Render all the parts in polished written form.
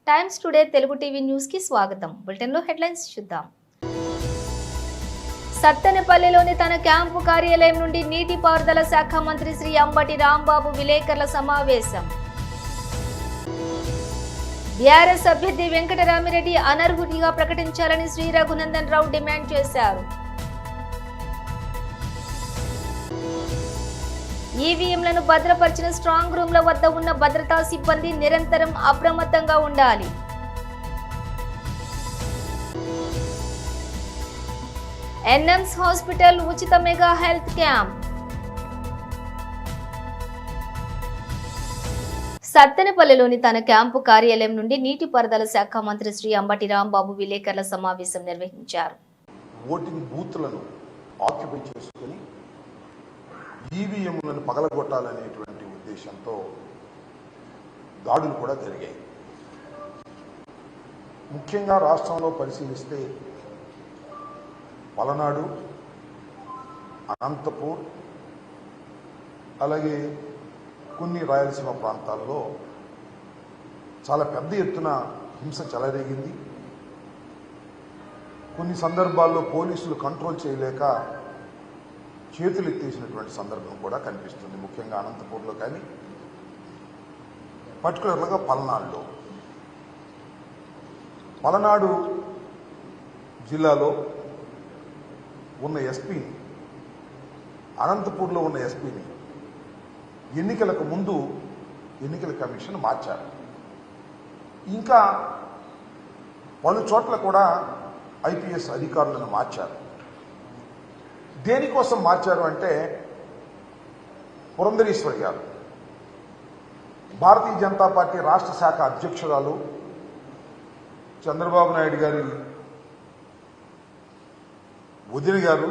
Times today Telugu TV news కి స్వాగతం. Bulletin లో హెడ్లైన్స్ చూద్దాం. సత్తెనపల్లిలోని తన క్యాంపు కార్యాలయం నుండి నీటిపారుదల శాఖ మంత్రి శ్రీ అంబటి రాంబాబు విలేకరుల సమావేశం. బీఆర్ఎస్ అభ్యర్థి వెంకటరామిరెడ్డి అనర్హుడిగా ప్రకటించాలని శ్రీ రఘునందన్ రావు డిమాండ్ చేశారు. ఈవీఎంలను భద్రపరిచిన స్ట్రాంగ్ రూమ్ల వద్ద ఉన్న భద్రతా సిబ్బంది నిరంతరం అప్రమత్తంగా ఉండాలి. ఎన్ఎంస్ హాస్పిటల్ ఉచిత మెగా హెల్త్ క్యాంప్. సత్తెనపల్లిలోని తన క్యాంపు కార్యాలయం నుండి నీటిపారుదల శాఖ మంత్రి శ్రీ అంబటి రాంబాబు విలేకరుల సమావేశం నిర్వహించారు. ఓటింగ్ బూత్లను ఆక్యుపై చేసుకుని ఈవీఎంలను పగలగొట్టాలనేటువంటి ఉద్దేశంతో దాడులు కూడా జరిగాయి. ముఖ్యంగా రాష్ట్రంలో పరిశీలిస్తే పలనాడు, అనంతపూర్, అలాగే కొన్ని రాయలసీమ ప్రాంతాల్లో చాలా పెద్ద ఎత్తున హింస చెలరేగింది. కొన్ని సందర్భాల్లో పోలీసులు కంట్రోల్ చేయలేక చేతులు ఎత్తేసినటువంటి సందర్భం కూడా కనిపిస్తుంది. ముఖ్యంగా అనంతపూర్లో కానీ పర్టికులర్గా పలనాడు జిల్లాలో ఉన్న ఎస్పీని, అనంతపూర్లో ఉన్న ఎస్పీని ఎన్నికలకు ముందు ఎన్నికల కమిషన్ మార్చారు. ఇంకా పలు చోట్ల కూడా ఐపీఎస్ అధికారులను మార్చారు. దేనికోసం మార్చారు అంటే, పురంధరేశ్వరి గారు భారతీయ జనతా పార్టీ రాష్ట్ర శాఖ అధ్యక్షురాలు, చంద్రబాబు నాయుడు గారి వదిన గారు,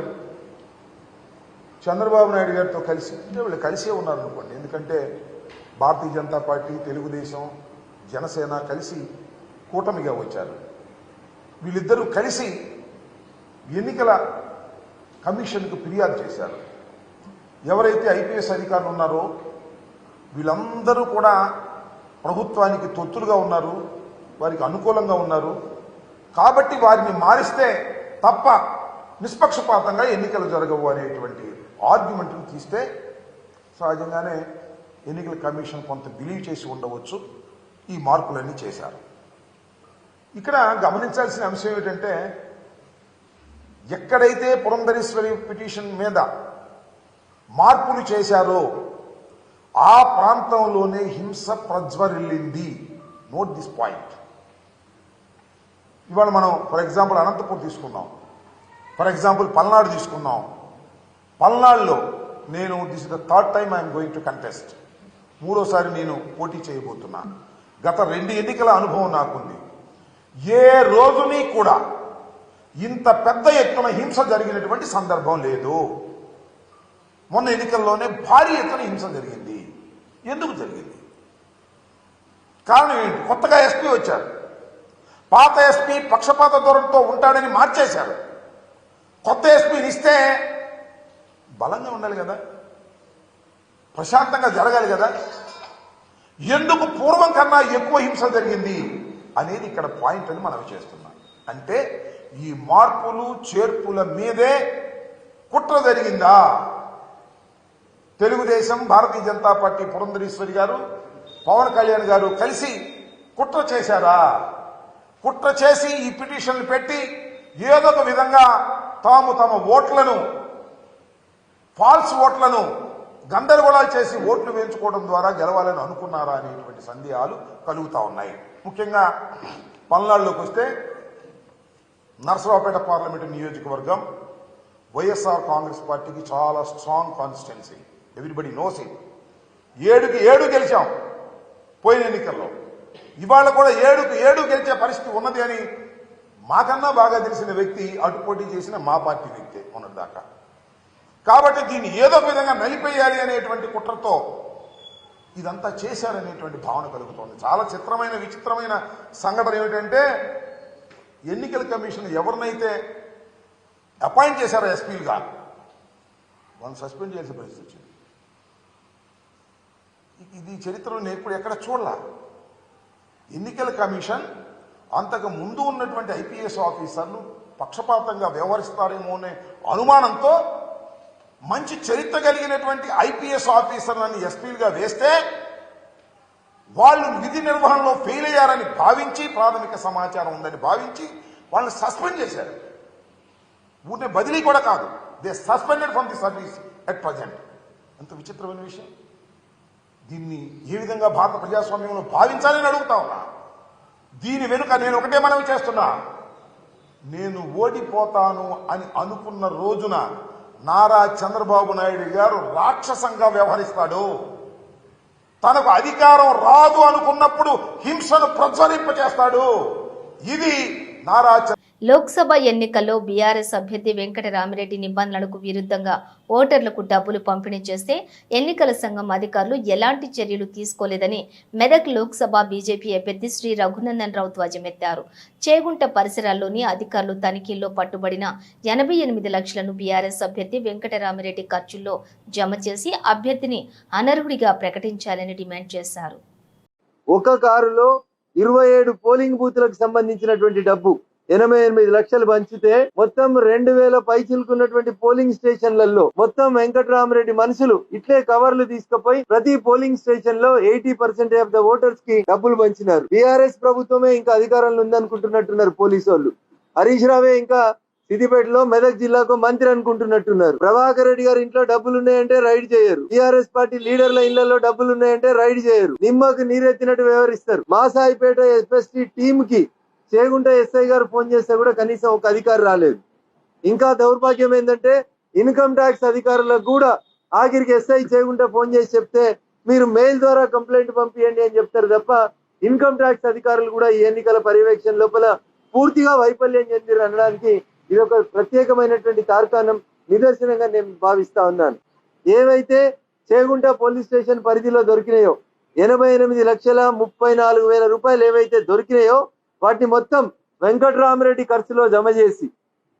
చంద్రబాబు నాయుడు గారితో కలిసి వీళ్ళు కలిసే ఉన్నారనుకోండి. ఎందుకంటే భారతీయ జనతా పార్టీ, తెలుగుదేశం, జనసేన కలిసి కూటమిగా వచ్చారు. వీళ్ళిద్దరూ కలిసి ఎన్నికల కమిషన్కు ఫిర్యాదు చేశారు. ఎవరైతే ఐపీఎస్ అధికారులు ఉన్నారో వీళ్ళందరూ కూడా ప్రభుత్వానికి తొత్తులుగా ఉన్నారు, వారికి అనుకూలంగా ఉన్నారు. కాబట్టి వారిని మారిస్తే తప్ప నిష్పక్షపాతంగా ఎన్నికలు జరగవు అనేటువంటి ఆర్గ్యుమెంట్ను తీస్తే సహజంగానే ఎన్నికల కమిషన్ కొంత బిలీవ్ చేసి ఉండవచ్చు. ఈ మార్పులన్నీ చేశారు. ఇక్కడ గమనించాల్సిన అంశం ఏమిటంటే, ఎక్కడైతే పురంధరేశ్వరి పిటిషన్ మీద మార్పులు చేశారో ఆ ప్రాంతంలోనే హింస ప్రజ్వరిల్లింది. Note this point. ఇవాళ మనం ఫర్ ఎగ్జాంపుల్ అనంతపూర్ తీసుకున్నాం, ఫర్ ఎగ్జాంపుల్ పల్నాడు తీసుకున్నాం. పల్నాడులో నేను this is the third time I'm going to contest, మూడోసారి నేను పోటీ చేయబోతున్నాను. గత 2 ఎన్నికల అనుభవం నాకుంది. ఏ రోజుని కూడా ఇంత పెద్ద ఎత్తున హింస జరిగినటువంటి సందర్భం లేదు. మొన్న ఎన్నికల్లోనే భారీ ఎత్తున హింస జరిగింది. ఎందుకు జరిగింది? కారణం ఏంటి? కొత్తగా ఎస్పీ వచ్చారు. పాత ఎస్పీ పక్షపాత ధోరణితో ఉంటాడని మార్చేశారు. కొత్త ఎస్పీని ఇస్తే బలంగా ఉండాలి కదా, ప్రశాంతంగా జరగాలి కదా. ఎందుకు పూర్వం కన్నా ఎక్కువ హింస జరిగింది అనేది ఇక్కడ పాయింట్ అని మనం చేస్తున్నాం. అంటే ఈ మార్పులు చేర్పుల మీదే కుట్ర జరిగిందా? తెలుగుదేశం, భారతీయ జనతా పార్టీ, పురంధరేశ్వరి గారు, పవన్ కళ్యాణ్ గారు కలిసి కుట్ర చేశారా? కుట్ర చేసి ఈ పిటిషన్లు పెట్టి ఏదో ఒక విధంగా తమ ఓట్లను, ఫాల్స్ ఓట్లను గందరగోళాలు చేసి ఓట్లు వేయించుకోవడం ద్వారా గెలవాలని అనుకున్నారా అనేటువంటి సందేహాలు కలుగుతా ఉన్నాయి. ముఖ్యంగా పల్నాడులోకి వస్తే నరసరావుపేట పార్లమెంటు నియోజకవర్గం వైఎస్ఆర్ కాంగ్రెస్ పార్టీకి చాలా strong constituency. Everybody knows it. 7కి 7 గెలిచాం పోయిన ఎన్నికల్లో. ఇవాళ కూడా 7కి 7 గెలిచే పరిస్థితి ఉన్నది అని మాకన్నా బాగా తెలిసిన వ్యక్తి అటు పోటీ చేసిన మా పార్టీ వ్యక్తే ఉన్నదాకా. కాబట్టి దీన్ని ఏదో విధంగా నలిపేయాలి అనేటువంటి కుట్రతో ఇదంతా చేశారనేటువంటి భావన కలుగుతోంది. చాలా చిత్రమైన, విచిత్రమైన సంఘటన ఏమిటంటే, ఎన్నికల కమిషన్ ఎవరినైతే అపాయింట్ చేశారో ఎస్పీలుగా వాళ్ళని సస్పెండ్ చేసే పరిస్థితి వచ్చింది. ఇది చరిత్రలో నేను ఎప్పుడు ఎక్కడ చూడలా. ఎన్నికల కమిషన్ అంతకు ముందు ఉన్నటువంటి ఐపీఎస్ ఆఫీసర్లు పక్షపాతంగా వ్యవహరిస్తారేమో అనే అనుమానంతో మంచి చరిత్ర కలిగినటువంటి ఐపీఎస్ ఆఫీసర్లను ఎస్పీలుగా వేస్తే వాళ్ళు విధి నిర్వహణలో ఫెయిల్ అయ్యారని భావించి, ప్రాథమిక సమాచారం ఉందని భావించి వాళ్ళని సస్పెండ్ చేశారు. ఊరినే బదిలీ కూడా కాదు, they suspended from the service at present. ఎంత విచిత్రమైన విషయం. దీన్ని ఏ విధంగా భారత ప్రజాస్వామ్యంలో భావించాలని అడుగుతా ఉన్నా. దీని వెనుక నేను ఒకటే మనవి చేస్తున్నా, నేను ఓడిపోతాను అని అనుకున్న రోజున నారా చంద్రబాబు నాయుడు గారు రాక్షసంగా వ్యవహరిస్తాడు. తనకు అధికారం రాదు అనుకున్నప్పుడు హింసను ప్రజ్వలింపచేస్తాడు. ఇది నారా లోక్సభ ఎన్నికల్లో బీఆర్ఎస్ అభ్యర్థి వెంకటరామిరెడ్డి నిబంధనలకు విరుద్ధంగా ఓటర్లకు డబ్బులు పంపిణీ చేస్తే ఎన్నికల సంఘం అధికారులు ఎలాంటి చర్యలు తీసుకోలేదని మెదక్ లోక్సభ బీజేపీ అభ్యర్థి శ్రీ రఘునందన్ రావు ధ్వజమెత్తారు. చేగుంట పరిసరాల్లోని అధికారులు తనిఖీల్లో పట్టుబడిన 88 లక్షలను బీఆర్ఎస్ అభ్యర్థి వెంకటరామిరెడ్డి ఖర్చుల్లో జమ చేసి అభ్యర్థిని అనర్హుడిగా ప్రకటించాలని డిమాండ్ చేశారు. ఒక కారులో 27 పోలింగ్ బూత్లకు సంబంధించినటువంటి డబ్బు 88 లక్షలు పంచితే మొత్తం 2000 పైచిలుకున్నటువంటి పోలింగ్ స్టేషన్లలో మొత్తం వెంకటరామరెడ్డి మనుషులు ఇట్లే కవర్లు తీసుకుపోయి ప్రతి పోలింగ్ స్టేషన్ లో 80% ఆఫ్ ద ఓటర్స్ కి డబ్బులు పంచినారు. బీఆర్ఎస్ ప్రభుత్వమే ఇంకా అధికారంలో ఉందనుకుంటున్నట్టున్నారు పోలీసు వాళ్ళు. హరీష్ రావే ఇంకా సిద్దిపేటలో మెదక్ జిల్లాకు మంత్రి అనుకుంటున్నట్టున్నారు. ప్రభాకర్ రెడ్డి గారి ఇంట్లో డబ్బులు ఉన్నాయంటే రైడ్ చేయరు. టీఆర్ఎస్ పార్టీ లీడర్ల ఇళ్లలో డబ్బులు ఉన్నాయంటే రైడ్ చేయరు. నిమ్మకు నీరెత్తినట్టు వ్యవహరిస్తారు. మాసాయిపేట ఎస్ఎస్టీ టీమ్ కి చేగుంట ఎస్ఐ గారు ఫోన్ చేస్తే కూడా కనీసం ఒక అధికారి రాలేదు. ఇంకా దౌర్భాగ్యం ఏంటంటే ఇన్కమ్ ట్యాక్స్ అధికారులకు కూడా ఆఖరికి ఎస్ఐ చేగుంట ఫోన్ చేసి చెప్తే మీరు మెయిల్ ద్వారా కంప్లైంట్ పంపియండి అని చెప్తారు తప్ప ఇన్కమ్ ట్యాక్స్ అధికారులు కూడా ఈ ఎన్నికల పర్యవేక్షణ లోపల పూర్తిగా వైఫల్యం చెందిరు అనడానికి ఇది ఒక ప్రత్యేకమైనటువంటి తార్కాణం, నిదర్శనంగా నేను భావిస్తా ఉన్నాను. ఏవైతే చేగుంట పోలీస్ స్టేషన్ పరిధిలో దొరికినాయో 88,34,000 రూపాయలు ఏవైతే దొరికినాయో వాటిని మొత్తం వెంకటరామరెడ్డి ఖర్చులో జమ చేసి,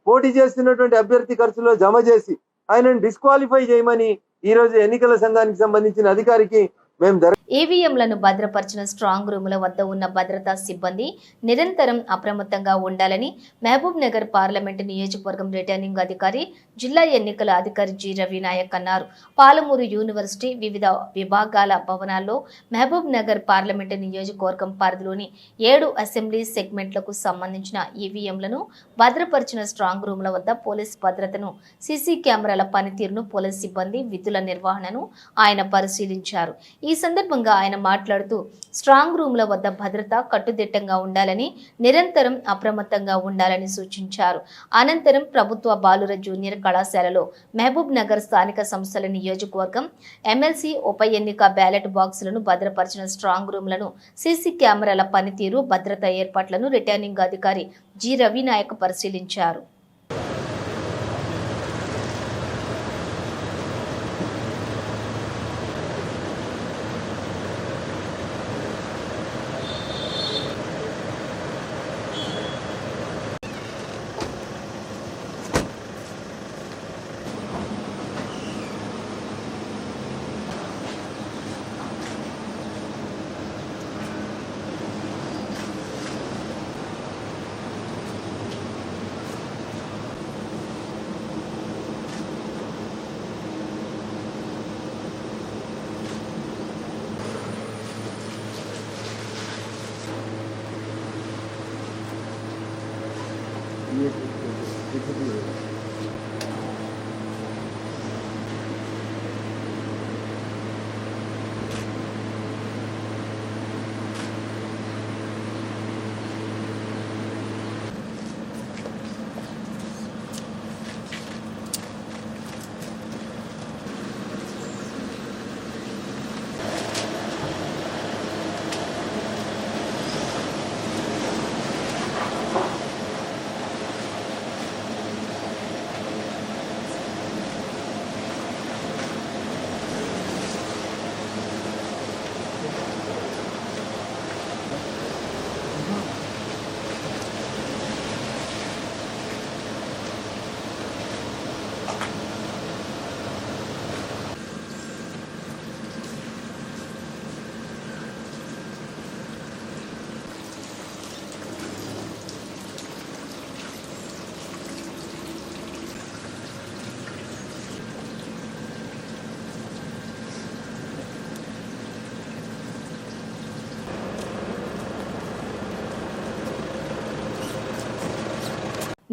పోటీ చేస్తున్నటువంటి అభ్యర్థి ఖర్చులో జమ చేసి ఆయనను డిస్క్వాలిఫై చేయమని ఈ రోజు ఎన్నికల సంఘానికి సంబంధించిన అధికారికి మేము ఈవీఎంలను భద్రపరిచిన స్ట్రాంగ్ రూముల వద్ద ఉన్న భద్రతా సిబ్బంది నిరంతరం అప్రమత్తంగా ఉండాలని మహబూబ్ నగర్ పార్లమెంటు నియోజకవర్గం రిటర్నింగ్ అధికారి, జిల్లా ఎన్నికల అధికారి జి రవినాయక్ అన్నారు. పాలమూరు యూనివర్సిటీ వివిధ విభాగాల భవనాల్లో మహబూబ్ నగర్ పార్లమెంటు నియోజకవర్గం పరిధిలోని 7 అసెంబ్లీ సెగ్మెంట్లకు సంబంధించిన ఈవీఎంలను భద్రపరిచిన స్ట్రాంగ్ రూముల వద్ద పోలీస్ భద్రతను, సీసీ కెమెరాల పనితీరును, పోలీస్ సిబ్బంది విధుల నిర్వహణను ఆయన పరిశీలించారు. ఈ సందర్భంగా ఆయన మాట్లాడుతూ స్ట్రాంగ్ రూమ్ల వద్ద భద్రత కట్టుదిట్టంగా ఉండాలని, నిరంతరం అప్రమత్తంగా ఉండాలని సూచించారు. అనంతరం ప్రభుత్వ బాలుర జూనియర్ కళాశాలలో మహబూబ్ నగర్ స్థానిక సంస్థల నియోజకవర్గం ఎమ్మెల్సీ ఉప ఎన్నిక బ్యాలెట్ బాక్సులను భద్రపరిచిన స్ట్రాంగ్ రూమ్లను, సీసీ కెమెరాల పనితీరు, భద్రతా ఏర్పాట్లను రిటర్నింగ్ అధికారి జి రవినాయక్ పరిశీలించారు.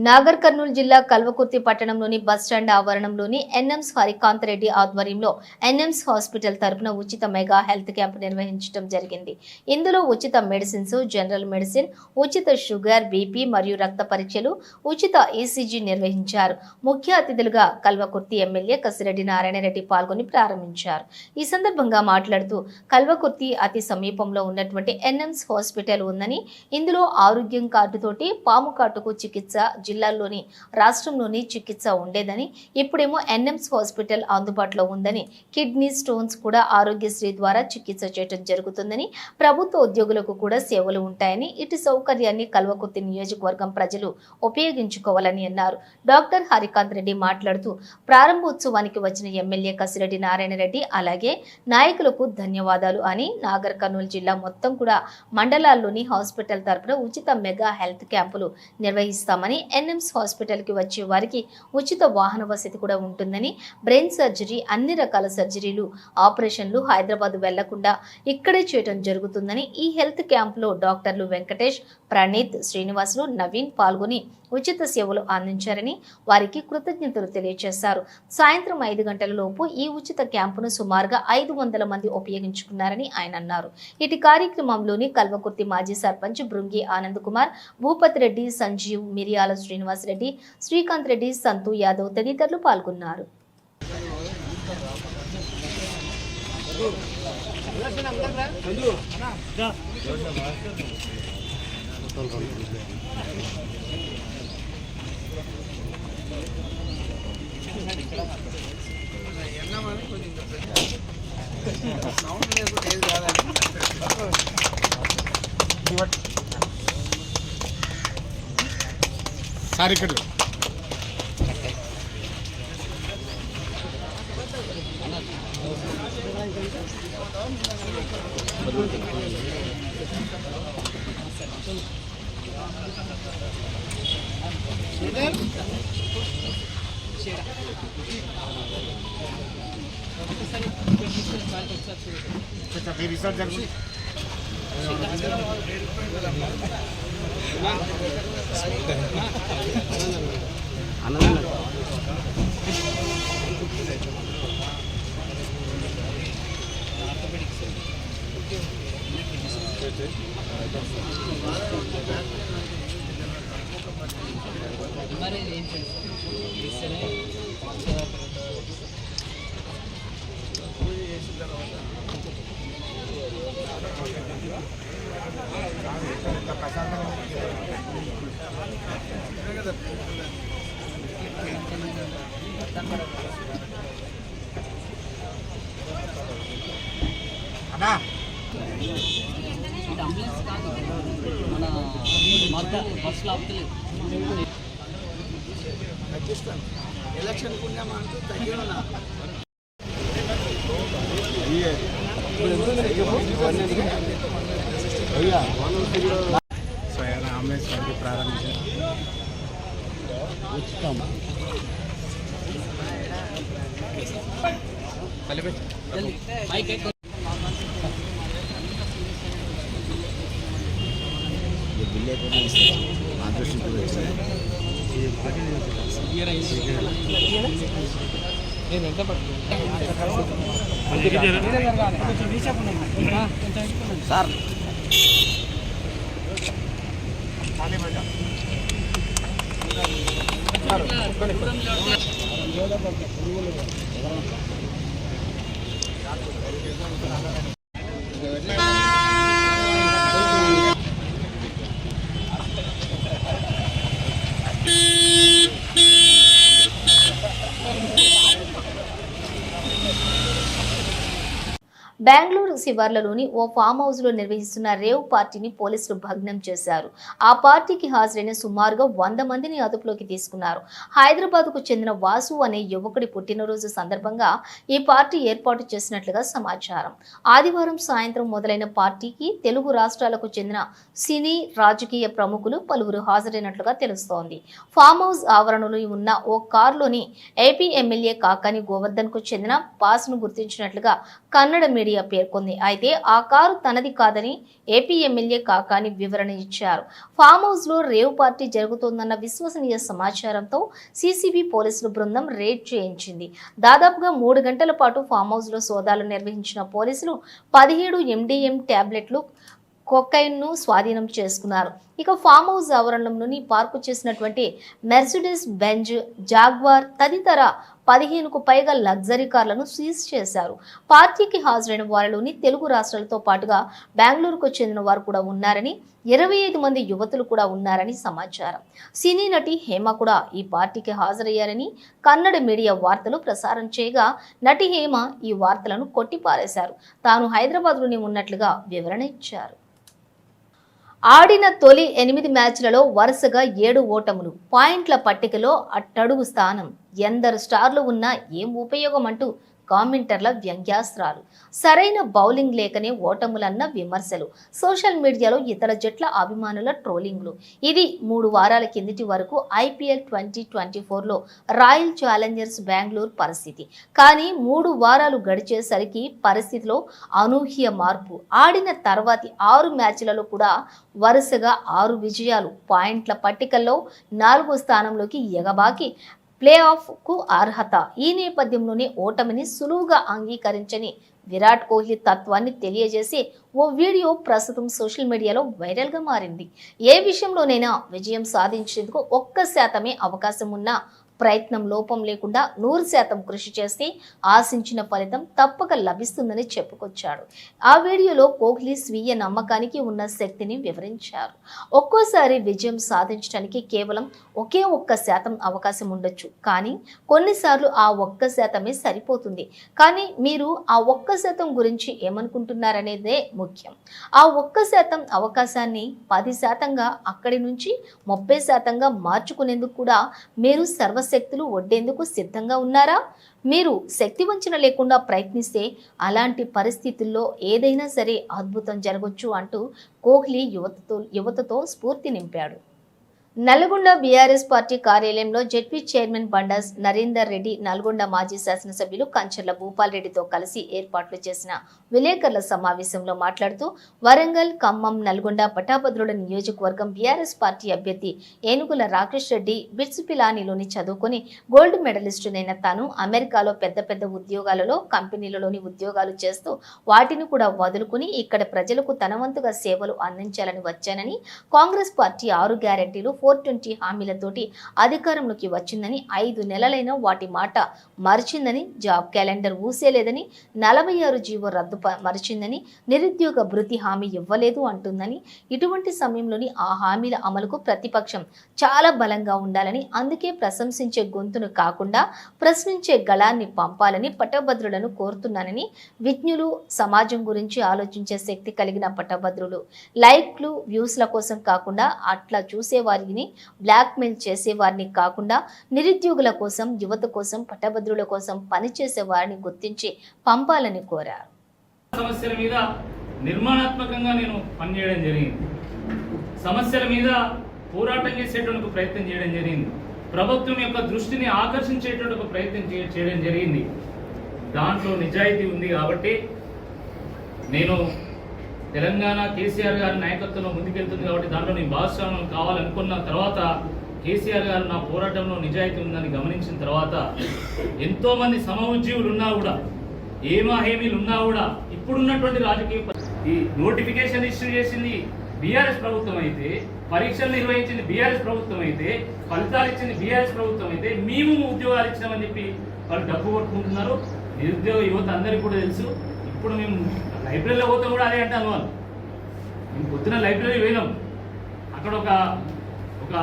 నాగర్ కర్నూలు జిల్లా కల్వకుర్తి పట్టణంలోని బస్టాండ్ ఆవరణంలోని ఎన్ఎంస్ హరికాంత్ రెడ్డి ఆధ్వర్యంలో ఎన్ఎంస్ హాస్పిటల్ తరపున ఉచిత మెగా హెల్త్ క్యాంప్ నిర్వహించడం జరిగింది. ఇందులో ఉచిత మెడిసిన్స్, జనరల్ మెడిసిన్, ఉచిత షుగర్, బీపీ మరియు రక్త పరీక్షలు, ఉచిత ఈసీజీ నిర్వహించారు. ముఖ్య అతిథులుగా కల్వకుర్తి ఎమ్మెల్యే కసిరెడ్డి నారాయణరెడ్డి పాల్గొని ప్రారంభించారు. ఈ సందర్భంగా మాట్లాడుతూ కల్వకుర్తి అతి సమీపంలో ఉన్నటువంటి ఎన్ఎంస్ హాస్పిటల్ ఉందని, ఇందులో ఆరోగ్యం కార్డుతోటి పాము కాటుకు చికిత్స, జిల్లాల్లోని రాష్ట్రంలోని చికిత్స ఉండేదని, ఇప్పుడేమో ఎన్ఎంస్ హాస్పిటల్ అందుబాటులో ఉందని, కిడ్నీ స్టోన్స్ కూడా ఆరోగ్యశ్రీ ద్వారా చికిత్స చేయడం జరుగుతుందని, ప్రభుత్వ ఉద్యోగులకు కూడా సేవలు ఉంటాయని, ఇటు సౌకర్యాన్ని కల్వకుర్తి నియోజకవర్గం ప్రజలు ఉపయోగించుకోవాలని అన్నారు. డాక్టర్ హరికాంత్ రెడ్డి మాట్లాడుతూ ప్రారంభోత్సవానికి వచ్చిన ఎమ్మెల్యే కసిరెడ్డి నారాయణరెడ్డి అలాగే నాయకులకు ధన్యవాదాలు అని, నాగర్ కర్నూలు జిల్లా మొత్తం కూడా మండలాల్లోని హాస్పిటల్ తరపున ఉచిత మెగా హెల్త్ క్యాంపులు నిర్వహిస్తామని, ఎన్ఎంస్ హాస్పిటల్ కి వచ్చే వారికి ఉచిత వాహన వసతి కూడా ఉంటుందని, బ్రెయిన్ సర్జరీ, అన్ని రకాల సర్జరీలు, ఆపరేషన్లు హైదరాబాద్ వెళ్లకుండా ఇక్కడే చేయడం జరుగుతుందని, ఈ హెల్త్ క్యాంప్ లో డాక్టర్లు వెంకటేష్, ప్రణీత్, శ్రీనివాసులు, నవీన్ పాల్గొని ఉచిత సేవలు అందించారని వారికి కృతజ్ఞతలు తెలియజేశారు. సాయంత్రం 5 గంటల లోపు ఈ ఉచిత క్యాంపును సుమారుగా 500 మంది ఉపయోగించుకున్నారని ఆయన అన్నారు. ఇటు కార్యక్రమంలోని కల్వకుర్తి మాజీ సర్పంచ్ బృంగి ఆనంద్ కుమార్, భూపతి రెడ్డి, సంజీవ్, మిరియాల శ్రీనివాస్ రెడ్డి, శ్రీకాంత్ రెడ్డి, సంతు యాదవ్ తదితరులు పాల్గొన్నారు. సార్ ఇక్కడ రిసర్చ్ జరుగుతుంది. అన్నా అంబులెన్స్ కాదు, మన మధ్య బస్సులో ఆపుతలేదు. తగ్గిస్తాను ఎలక్షన్ పుణ్యమా అంటూ తగ్గినా స్వయం అంబులెన్స్ వంటి ప్రారంభించారు. సార్ బెంగళూరు శివార్లలోని ఓ ఫామ్ హౌస్ లో నిర్వహిస్తున్న రేవ్ పార్టీని పోలీసులు భగ్నం చేశారు. ఆ పార్టీకి హాజరైన సుమారుగా 100 మందిని అదుపులోకి తీసుకున్నారు. హైదరాబాద్ కు చెందిన వాసు అనే యువకుడి పుట్టినరోజు సందర్భంగా ఈ పార్టీ ఏర్పాటు చేసినట్లుగా సమాచారం. ఆదివారం సాయంత్రం మొదలైన పార్టీకి తెలుగు రాష్ట్రాలకు చెందిన సినీ, రాజకీయ ప్రముఖులు పలువురు హాజరైనట్లుగా తెలుస్తోంది. ఫామ్ హౌస్ ఆవరణలో ఉన్న ఓ కారులోని ఏపీ ఎమ్మెల్యే కాకాని గోవర్ధన్ కు చెందిన పాస్ ను గుర్తించినట్లుగా కన్నడ మీడియా మీడియా పేర్కొంది. అయితే ఆ కారు తనది కాదని ఏపీ ఎమ్మెల్యే కాకాని వివరణ ఇచ్చారు. ఫామ్ హౌస్ లో రేవ్ పార్టీ జరుగుతోందన్న విశ్వసనీయ సమాచారంతో సీసీబీ పోలీసులు బృందం రేడ్ చేయించింది. దాదాపుగా 3 గంటల పాటు ఫామ్ హౌస్ లో సోదాలు నిర్వహించిన పోలీసులు 17 MDM టాబ్లెట్లు కొకైన్ను స్వాధీనం చేసుకున్నారు. ఇక ఫామ్ హౌస్ ఆవరణలోని పార్కు చేసినటువంటి మెర్సిడెస్ బెంజ్, జాగ్వార్ తదితర 15కు పైగా లగ్జరీ కార్లను సీజ్ చేశారు. పార్టీకి హాజరైన వారిలోని తెలుగు రాష్ట్రాలతో పాటుగా బెంగళూరుకు చెందిన వారు కూడా ఉన్నారని, 25 మంది యువతులు కూడా ఉన్నారని సమాచారం. సినీ నటి హేమ కూడా ఈ పార్టీకి హాజరయ్యారని కన్నడ మీడియా వార్తలు ప్రసారం చేయగా, నటి హేమ ఈ వార్తలను కొట్టిపారేశారు. తాను హైదరాబాద్లోనే ఉన్నట్లుగా వివరణ ఇచ్చారు. ఆడిన తొలి 8 మ్యాచ్లలో వరుసగా 7 ఓటములు, పాయింట్ల పట్టికలో అట్టడుగు స్థానం. ఎందరు స్టార్లు ఉన్నా ఏం ఉపయోగం అంటూ కామెంటర్ల వ్యంగ్యాస్త్రాలు. సరైన బౌలింగ్ లేకనే ఓటములన్న విమర్శలు. సోషల్ మీడియాలో ఇతర జట్ల అభిమానుల ట్రోలింగ్లు. ఇది 3 వారాల కిందటి వరకు IPL 2024లో రాయల్ ఛాలెంజర్స్ బెంగళూరు పరిస్థితి. కానీ 3 వారాలు గడిచేసరికి పరిస్థితిలో అనూహ్య మార్పు. ఆడిన తర్వాతి 6 మ్యాచ్లలో కూడా వరుసగా 6 విజయాలు, పాయింట్ల పట్టికల్లో 4వ స్థానంలోకి ఎగబాకి ప్లే ఆఫ్ కు అర్హత. ఈ నేపథ్యంలోనే ఓటమిని సులువుగా అంగీకరించని విరాట్ కోహ్లీ తత్వాన్ని తెలియజేసి ఓ వీడియో ప్రస్తుతం సోషల్ మీడియాలో వైరల్గా మారింది. ఏ విషయంలోనైనా విజయం సాధించేందుకు 1% అవకాశం ఉన్నా ప్రయత్నం లోపం లేకుండా 100% కృషి చేస్తే ఆశించిన ఫలితం తప్పక లభిస్తుందని చెప్పుకొచ్చాడు. ఆ వీడియోలో కోహ్లీ స్వీయ నమ్మకానికి ఉన్న శక్తిని వివరించారు. ఒక్కోసారి విజయం సాధించడానికి కేవలం ఒకే 1% అవకాశం ఉండొచ్చు, కానీ కొన్నిసార్లు ఆ 1%మే సరిపోతుంది. కానీ మీరు ఆ 1% గురించి ఏమనుకుంటున్నారనేదే ముఖ్యం. ఆ 1% అవకాశాన్ని 10%గా, అక్కడి నుంచి 30%గా మార్చుకునేందుకు కూడా మీరు శక్తులు ఒడ్డేందుకు సిద్ధంగా ఉన్నారా? మీరు శక్తి వంచన లేకుండా ప్రయత్నిస్తే అలాంటి పరిస్థితుల్లో ఏదైనా సరే అద్భుతం జరగొచ్చు అంటూ కోహ్లీ యువతతో స్ఫూర్తి నింపాడు. నల్గొండ బీఆర్ఎస్ పార్టీ కార్యాలయంలో జెడ్పీ చైర్మన్ బండా నరేందర్ రెడ్డి, నల్గొండ మాజీ శాసనసభ్యులు కంచర్ల భూపాల్ రెడ్డితో కలిసి ఏర్పాట్లు చేసిన విలేకరుల సమావేశంలో మాట్లాడుతూ, వరంగల్, ఖమ్మం, నల్గొండ పట్టభద్రుల నియోజకవర్గం బీఆర్ఎస్ పార్టీ అభ్యర్థి ఏనుగుల రాకేష్ రెడ్డి బిట్స్పిలానీలోని చదువుకొని గోల్డ్ మెడలిస్టునైన తాను అమెరికాలో పెద్ద ఉద్యోగాలలో, కంపెనీలలోని ఉద్యోగాలు చేస్తూ వాటిని కూడా వదులుకుని ఇక్కడ ప్రజలకు తనవంతుగా సేవలు అందించాలని వచ్చానని, కాంగ్రెస్ పార్టీ 6 గ్యారెంటీలు 420 హామీలతోటి అధికారంలోకి వచ్చిందని, 5 నెలలైనా వాటి మాట మరిచిందని, జాబ్ క్యాలెండర్ ఊసేలేదని, 46 జీవో రద్దు మరిచిందని, నిరుద్యోగ భృతి హామీ ఇవ్వలేదు అంటుందని, ఇటువంటి సమయంలోని ఆ హామీల అమలుకు ప్రతిపక్షం చాలా బలంగా ఉండాలని, అందుకే ప్రశంసించే గొంతును కాకుండా ప్రశ్నించే గళాన్ని పంపాలని పట్టభద్రులను కోరుతున్నానని, విజ్ఞులు, సమాజం గురించి ఆలోచించే శక్తి కలిగిన పట్టభద్రులు లైక్లు, వ్యూస్ల కోసం కాకుండా అట్లా చూసేవారిని బ్లాక్మెయిల్ చేసేవారిని కాకుండా నిరుద్యోగుల కోసం, యువత కోసం, పట్టభద్రుల కోసం పనిచేసే వారిని గుర్తించి పంపాలని కోరారు. సమస్యల మీద నిర్మాణాత్మకంగా నేను పనిచేయడం జరిగింది. సమస్యల మీద పోరాటం చేసేటువంటి ప్రయత్నం చేయడం జరిగింది. ప్రభుత్వం యొక్క దృష్టిని ఆకర్షించేటువంటి ఒక ప్రయత్నం చేయడం జరిగింది. దాంట్లో నిజాయితీ ఉంది కాబట్టి నేను తెలంగాణ కేసీఆర్ గారి నాయకత్వంలో ముందుకెళ్తుంది కాబట్టి దాంట్లో నేను భాగస్వామ్యం కావాలనుకున్న తర్వాత, కేసీఆర్ గారు నా పోరాటంలో నిజాయితీ ఉందని గమనించిన తర్వాత, ఎంతోమంది సమఉద్యోగులు ఉన్నా కూడా, ఏమాహేమీలు ఉన్నా కూడా, ఇప్పుడున్నటువంటి రాజకీయ ఈ నోటిఫికేషన్ ఇష్యూ చేసింది బీఆర్ఎస్ ప్రభుత్వం అయితే, పరీక్షలు నిర్వహించింది బీఆర్ఎస్ ప్రభుత్వం అయితే, ఫలితాలు ఇచ్చింది బీఆర్ఎస్ ప్రభుత్వం అయితే, మేము ఉద్యోగాలు ఇచ్చినామని చెప్పి వాళ్ళు డబ్బు కొట్టుకుంటున్నారు. నిరుద్యోగ యువత అందరికీ కూడా తెలుసు. ఇప్పుడు మేము లైబ్రరీలో పోతాం కూడా అదే అంటాను. వాళ్ళు మేము పొద్దున లైబ్రరీ పోయినాం, అక్కడ ఒక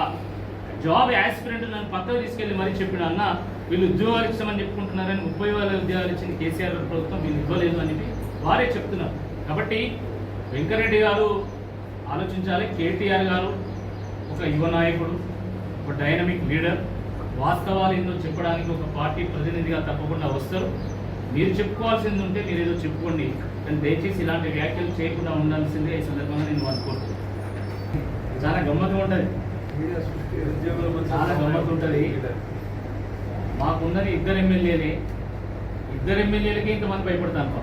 జాబ్ యాస్పిరెంట్ నన్ను పక్కకు తీసుకెళ్ళి మరీ చెప్పిన, అన్న వీళ్ళు ఉద్యోగాలు ఇస్తామని చెప్పుకుంటున్నారని, 30,000 ఉద్యోగాలు ఇచ్చింది కేసీఆర్ ప్రభుత్వం, వీళ్ళు ఇవ్వలేదు అని చెప్పి వారే చెప్తున్నారు. కాబట్టి వెంకరెడ్డి గారు ఆలోచించాలి. కేటీఆర్ గారు ఒక యువ నాయకుడు, ఒక డైనమిక్ లీడర్, వాస్తవాలు ఏందో చెప్పడానికి ఒక పార్టీ ప్రతినిధిగా తప్పకుండా వస్తారు. మీరు చెప్పుకోవాల్సింది ఉంటే మీరు ఏదో చెప్పుకోండి, కానీ దయచేసి ఇలాంటి వ్యాఖ్యలు చేయకుండా ఉండాల్సిందే ఈ సందర్భంగా నేను అనుకుంటున్నాను. చాలా గమ్మత్తు ఉంటుంది, చాలా గమ్మత్తు ఉంటుంది. మాకున్నది 2 ఎమ్మెల్యేలే. ఇద్దరు ఎమ్మెల్యేలకి ఇంతమంది భయపడతాను.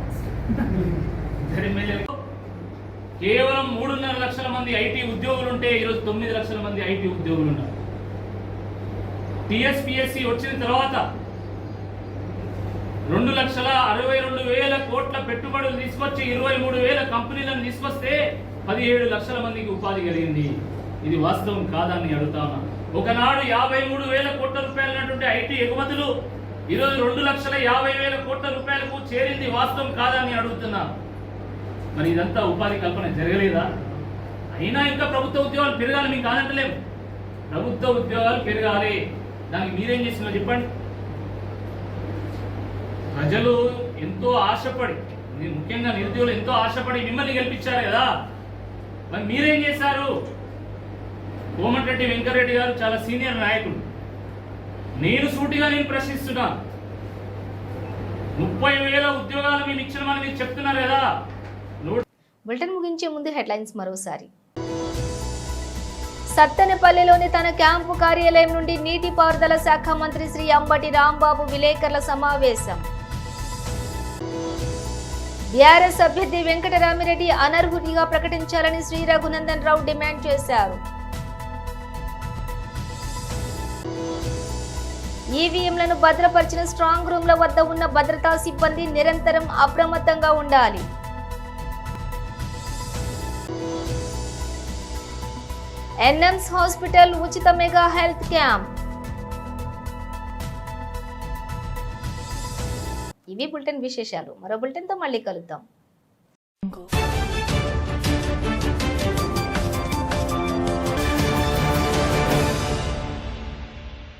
ఇద్దరు ఎమ్మెల్యేలకు కేవలం 3.5 లక్షల మంది ఐటీ ఉద్యోగులు ఉంటే ఈరోజు 9 లక్షల మంది ఐటీ ఉద్యోగులు ఉన్నారు. టీఎస్పీఎస్సీ వచ్చిన తర్వాత 2,62,000 కోట్ల పెట్టుబడులు తీసుకొచ్చి 23,000 కంపెనీలను తీసుకొస్తే 17 లక్షల మందికి ఉపాధి కలిగింది. ఇది వాస్తవం కాదని అడుగుతా ఉన్నా. ఒకనాడు 53,000 కోట్ల రూపాయలైనటువంటి ఐటీ ఎగుమతులు ఈరోజు 2,50,000 కోట్ల రూపాయలకు చేరింది వాస్తవం కాదని అడుగుతున్నా. మరి ఇదంతా ఉపాధి కల్పన జరగలేదా? అయినా ఇంకా ప్రభుత్వ ఉద్యోగాలు పెరగాలి, మీకు కాదంటలేము. ప్రభుత్వ ఉద్యోగాలు పెరగాలి. దానికి మీరేం చేసినారో చెప్పండి. ప్రజలు ఎంతో ఆశపడి, ముఖ్యంగా నిరుద్యోగులు ఎంతో ఆశపడి మిమ్మల్ని గెలిపించారు కదా, మరి మీరేం చేశారు? కోమటిరెడ్డి వెంకరెడ్డి గారు చాలా సీనియర్ నాయకుడు. నేను సూటిగా ప్రశ్నిస్తున్నా, 30,000 ఉద్యోగాలు మేము ఇచ్చినామని మీరు చెప్తున్నారు కదా. బులెటిన్ ముగించే ముందు హెడ్లైన్స్ మరోసారి. సత్తెనపల్లిలోని తన క్యాంపు కార్యాలయం నుండి నీటిపారుదల శాఖ మంత్రి శ్రీ అంబటి రాంబాబు విలేకరుల సమావేశం. బీఆర్ఎస్ అభ్యర్థి వెంకటరామిరెడ్డి అనర్హుడిగా ప్రకటించాలని శ్రీ రఘునందన్ రావు డిమాండ్ చేశారు. ఈవీఎంలను భద్రపరిచిన స్ట్రాంగ్ రూమ్ల వద్ద ఉన్న భద్రతా సిబ్బంది నిరంతరం అప్రమత్తంగా ఉండాలి. ఎన్ఎంస్ హాస్పిటల్ ఉచిత మెగా హెల్త్ క్యాంప్. ఇవి బులెటిన్ విశేషాలు. మరో బులెటిన్తో మళ్ళీ కలుద్దాం.